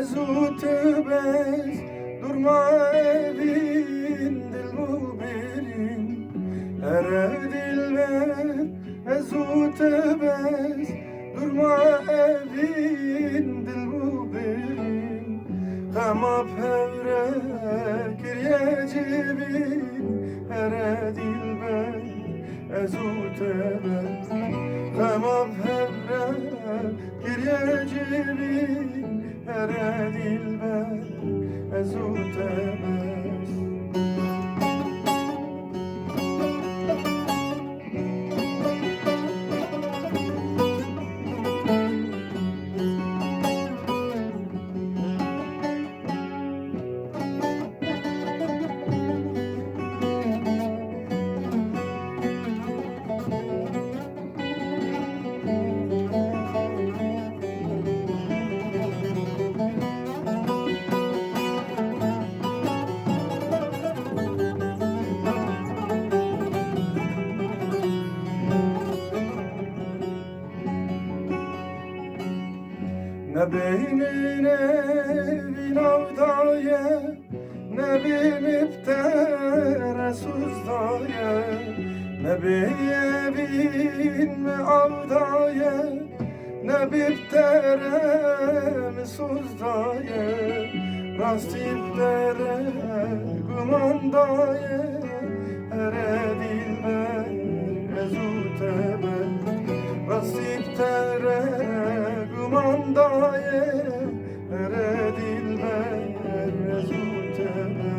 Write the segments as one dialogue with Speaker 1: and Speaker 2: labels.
Speaker 1: ezutebez durma evin dilmubirin ere dilber ezutebez durma evin dilmubirin Kamap hevre kiryecibin ere dilber ezutebez Kamap hevre kiryecibin ere dilber ezutebez Ne beynin evin avdaye Ne binip tere suzdaye Ne beyevin mi avdaye Ne bip tere mi suzdaye Rastip tere gumandaye Ere dilber ezutebe Rastip tere gumandaye ere dilber ezutebe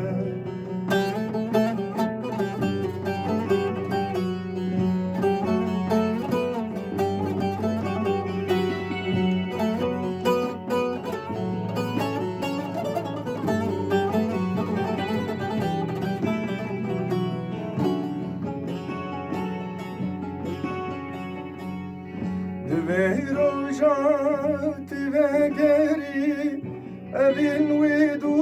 Speaker 1: Dve roja tive geri evin vidu